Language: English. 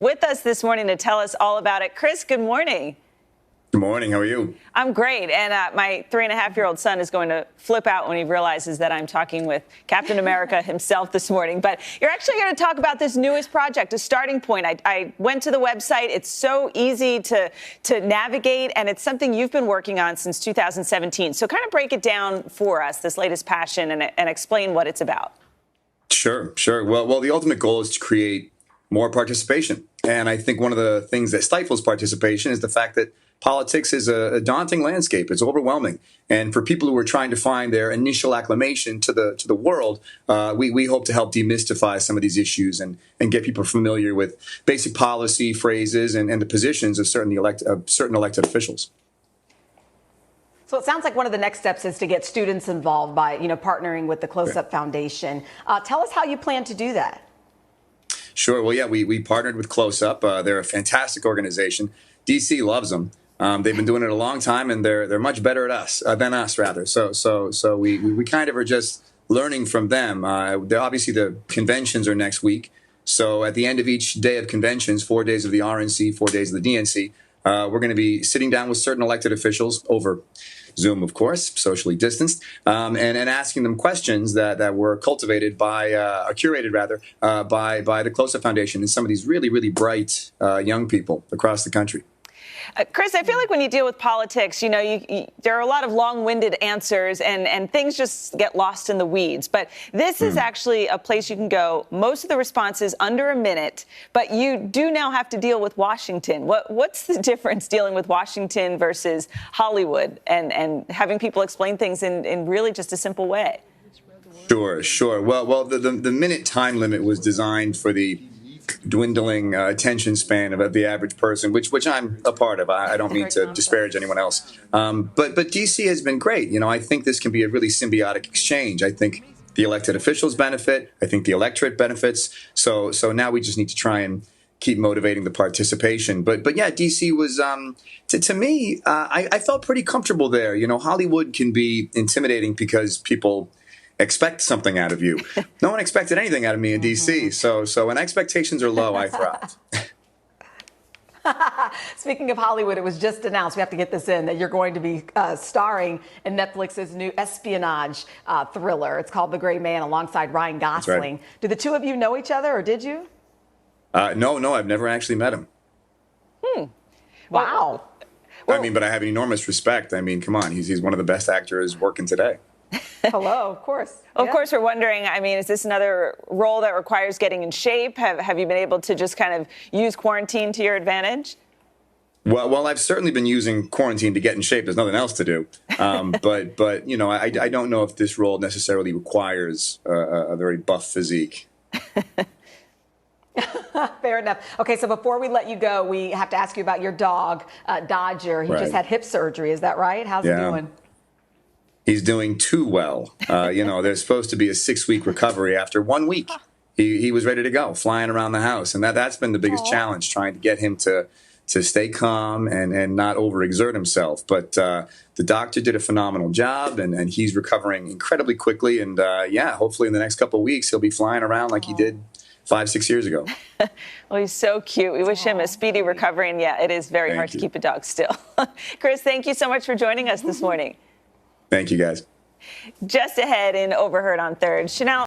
with us this morning to tell us all about it. Chris, good morning. Good morning. How are you? I'm great. And my 3.5-year-old son is going to flip out when he realizes that I'm talking with Captain America himself this morning. But you're actually going to talk about this newest project, A Starting Point. I went to the website. It's so easy to navigate, and it's something you've been working on since 2017. So kind of break it down for us, this latest passion, and explain what it's about. Sure. Well, the ultimate goal is to create more participation. And I think one of the things that stifles participation is the fact that politics is a daunting landscape. It's overwhelming. And for people who are trying to find their initial acclimation to the world, we hope to help demystify some of these issues and get people familiar with basic policy phrases and the positions of certain elected officials. So it sounds like one of the next steps is to get students involved by, partnering with the Close Up Foundation. Tell us how you plan to do that. Sure. Well, yeah, we partnered with Close Up. They're a fantastic organization. DC loves them. They've been doing it a long time, and they're much better than us, rather. So we kind of are just learning from them. Obviously, the conventions are next week. So at the end of each day of conventions, 4 days of the RNC, 4 days of the DNC, we're going to be sitting down with certain elected officials over Zoom, of course, socially distanced, and asking them questions that were cultivated curated by the Close Up Foundation and some of these really, really bright young people across the country. Chris, I feel like when you deal with politics, there are a lot of long-winded answers and things just get lost in the weeds. But this is actually a place you can go. Most of the responses under a minute, but you do now have to deal with Washington. What's the difference dealing with Washington versus Hollywood and having people explain things in really just a simple way? Sure. Well, the minute time limit was designed for the dwindling attention span of the average person, which I'm a part of. I don't mean to disparage anyone else. But DC has been great. I think this can be a really symbiotic exchange. I think the elected officials benefit. I think the electorate benefits. So now we just need to try and keep motivating the participation. But yeah, DC was, to me, I felt pretty comfortable there. Hollywood can be intimidating because people expect something out of you. No one expected anything out of me in DC. So when expectations are low, I thrived. Speaking of Hollywood, it was just announced, we have to get this in, that you're going to be starring in Netflix's new espionage thriller. It's called The Gray Man, alongside Ryan Gosling. Right. Do the two of you know each other, or did you? No, I've never actually met him. Wow. But I have enormous respect. Come on, he's one of the best actors working today. Hello, of course. Of course, we're wondering, is this another role that requires getting in shape? Have you been able to just kind of use quarantine to your advantage? Well, I've certainly been using quarantine to get in shape. There's nothing else to do. But I don't know if this role necessarily requires a very buff physique. Fair enough. Okay, so before we let you go, we have to ask you about your dog, Dodger. He just had hip surgery. Is that right? How's he doing? He's doing too well. There's supposed to be a 6-week recovery after 1 week. He was ready to go, flying around the house. And that's been the biggest challenge, trying to get him to stay calm and not overexert himself. But the doctor did a phenomenal job, and he's recovering incredibly quickly. And hopefully in the next couple of weeks, he'll be flying around like he did 5-6 years ago. Well, he's so cute. We wish him a speedy recovery. And it is very hard to keep a dog still. Chris, thank you so much for joining us this morning. Thank you, guys. Just ahead in Overheard on Third, Chanel.